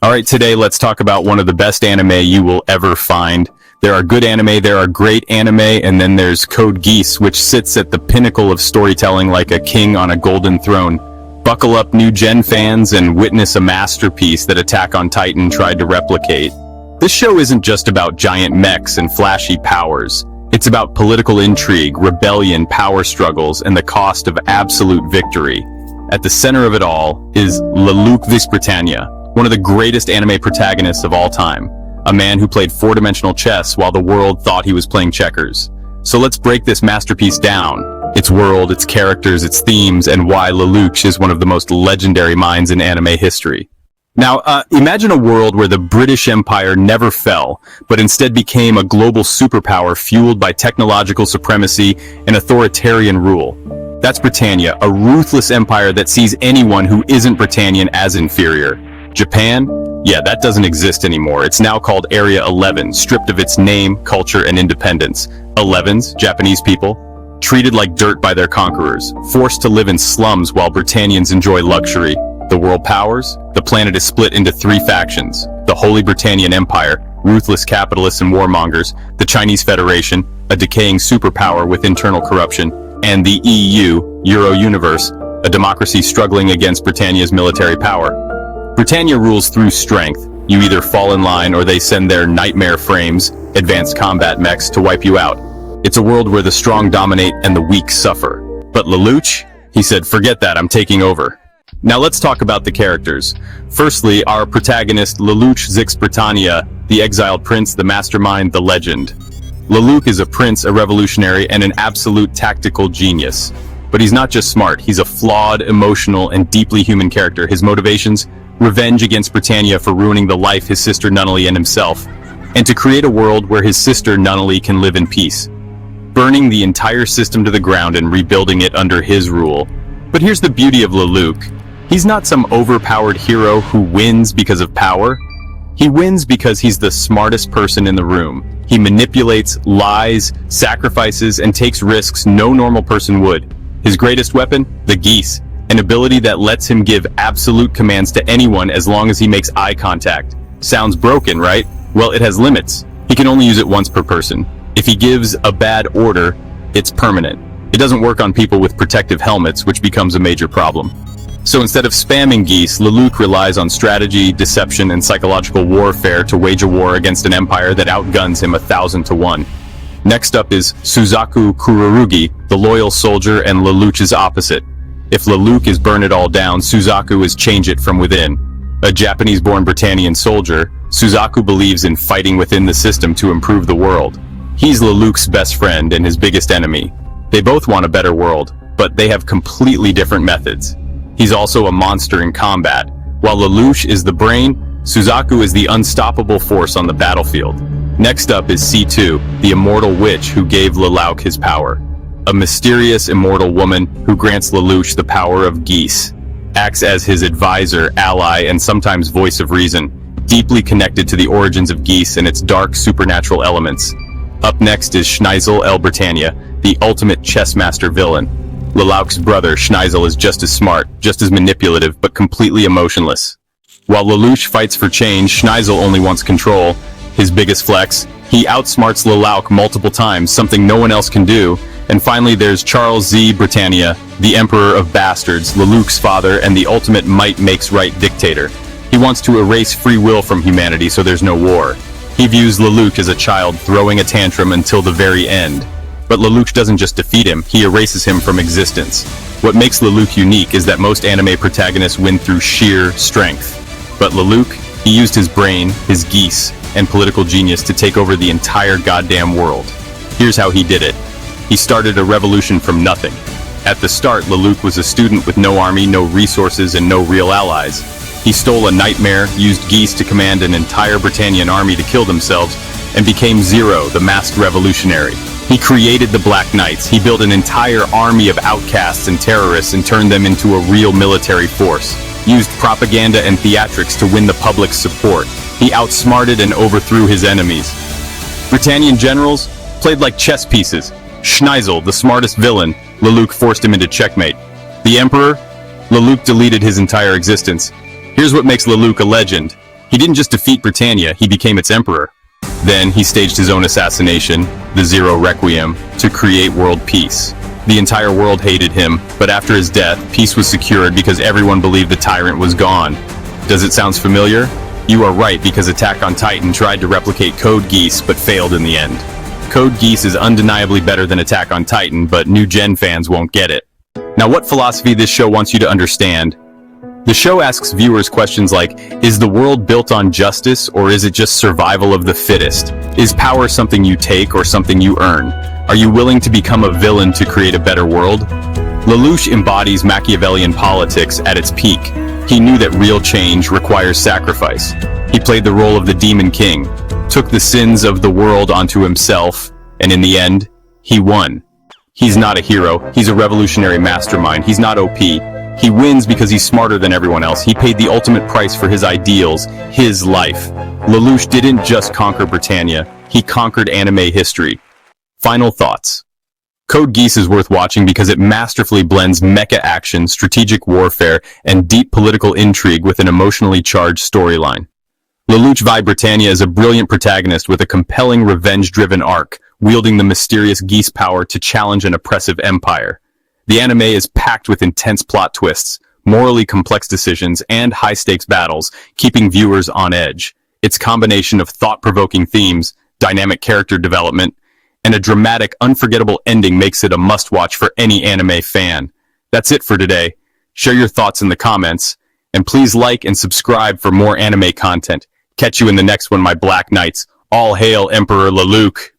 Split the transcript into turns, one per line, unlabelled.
Alright, today let's talk about one of the best anime you will ever find. There are good anime, there are great anime, and then there's Code Geass, which sits at the pinnacle of storytelling like a king on a golden throne. Buckle up, new gen fans, and witness a masterpiece that Attack on Titan tried to replicate. This show isn't just about giant mechs and flashy powers. It's about political intrigue, rebellion, power struggles, and the cost of absolute victory. At the center of it all is Lelouch vs. Britannia, one of the greatest anime protagonists of all time. A man who played four-dimensional chess while the world thought he was playing checkers. So let's break this masterpiece down. Its world, its characters, its themes, and why Lelouch is one of the most legendary minds in anime history. Now, imagine a world where the British Empire never fell, but instead became a global superpower fueled by technological supremacy and authoritarian rule. That's Britannia, a ruthless empire that sees anyone who isn't Britannian as inferior. Japan? Yeah, that doesn't exist anymore. It's now called Area 11, stripped of its name, culture, and independence. 11s, Japanese people, treated like dirt by their conquerors, forced to live in slums while Britannians enjoy luxury. The world powers? The planet is split into three factions. The Holy Britannian Empire, ruthless capitalists and warmongers, the Chinese Federation, a decaying superpower with internal corruption, and the EU, Euro Universe, a democracy struggling against Britannia's military power. Britannia rules through strength. You either fall in line or they send their nightmare frames, advanced combat mechs, to wipe you out. It's a world where the strong dominate and the weak suffer. But Lelouch? He said, forget that, I'm taking over. Now let's talk about the characters. Firstly, our protagonist, Lelouch vs. Britannia, the exiled prince, the mastermind, the legend. Lelouch is a prince, a revolutionary, and an absolute tactical genius. But he's not just smart, he's a flawed, emotional, and deeply human character. His motivations? Revenge against Britannia for ruining the life his sister Nunnally and himself, and to create a world where his sister Nunnally can live in peace. Burning the entire system to the ground and rebuilding it under his rule. But here's the beauty of Lelouch. He's not some overpowered hero who wins because of power. He wins because he's the smartest person in the room. He manipulates, lies, sacrifices, and takes risks no normal person would. His greatest weapon? The Geass. An ability that lets him give absolute commands to anyone as long as he makes eye contact. Sounds broken, right? Well, it has limits. He can only use it once per person. If he gives a bad order, it's permanent. It doesn't work on people with protective helmets, which becomes a major problem. So instead of spamming Geass, Lelouch relies on strategy, deception, and psychological warfare to wage a war against an empire that outguns him 1,000 to 1. Next up is Suzaku Kururugi, the loyal soldier and Lelouch's opposite. If Lelouch is burn it all down, Suzaku is change it from within. A Japanese-born Britannian soldier, Suzaku believes in fighting within the system to improve the world. He's Lelouch's best friend and his biggest enemy. They both want a better world, but they have completely different methods. He's also a monster in combat. While Lelouch is the brain, Suzaku is the unstoppable force on the battlefield. Next up is C2, the immortal witch who gave Lelouch his power. A mysterious, immortal woman who grants Lelouch the power of Geass, acts as his advisor, ally, and sometimes voice of reason, deeply connected to the origins of Geass and its dark supernatural elements. Up next is Schneisel el Britannia, the ultimate chess master villain. Lelouch's brother, Schneisel, is just as smart, just as manipulative, but completely emotionless. While Lelouch fights for change, Schneisel only wants control. His biggest flex? He outsmarts Lelouch multiple times, something no one else can do. And finally, there's Charles Z. Britannia, the Emperor of Bastards, Lelouch's father, and the ultimate might-makes-right dictator. He wants to erase free will from humanity so there's no war. He views Lelouch as a child throwing a tantrum until the very end. But Lelouch doesn't just defeat him, he erases him from existence. What makes Lelouch unique is that most anime protagonists win through sheer strength. But Lelouch, he used his brain, his Geass, and political genius to take over the entire goddamn world. Here's how he did it. He started a revolution from nothing. At the start, Lelouch was a student with no army, no resources, and no real allies. He stole a nightmare, used Geass to command an entire Britannian army to kill themselves, and became Zero, the masked revolutionary. He created the Black Knights. He built an entire army of outcasts and terrorists and turned them into a real military force. Used propaganda and theatrics to win the public's support. He outsmarted and overthrew his enemies. Britannian generals played like chess pieces. Schneisel, the smartest villain, Lelouch forced him into checkmate. The Emperor? Lelouch deleted his entire existence. Here's what makes Lelouch a legend. He didn't just defeat Britannia, he became its emperor. Then he staged his own assassination, the Zero Requiem, to create world peace. The entire world hated him, but after his death, peace was secured because everyone believed the tyrant was gone. Does it sound familiar? You are right, because Attack on Titan tried to replicate Code Geass but failed in the end. Code Geass is undeniably better than Attack on Titan, but new gen fans won't get it. Now, what philosophy this show wants you to understand? The show asks viewers questions like, is the world built on justice, or is it just survival of the fittest? Is power something you take or something you earn? Are you willing to become a villain to create a better world? Lelouch embodies Machiavellian politics at its peak. He knew that real change requires sacrifice. He played the role of the Demon King, took the sins of the world onto himself, and in the end, he won. He's not a hero, he's a revolutionary mastermind, he's not OP. He wins because he's smarter than everyone else. He paid the ultimate price for his ideals, his life. Lelouch didn't just conquer Britannia, he conquered anime history. Final thoughts. Code Geass is worth watching because it masterfully blends mecha action, strategic warfare, and deep political intrigue with an emotionally charged storyline. Lelouch v Britannia is a brilliant protagonist with a compelling revenge-driven arc, wielding the mysterious Geass power to challenge an oppressive empire. The anime is packed with intense plot twists, morally complex decisions, and high-stakes battles, keeping viewers on edge. Its combination of thought-provoking themes, dynamic character development, and a dramatic, unforgettable ending makes it a must-watch for any anime fan. That's it for today. Share your thoughts in the comments, and please like and subscribe for more anime content. Catch you in the next one, my Black Knights. All hail Emperor Lelouch!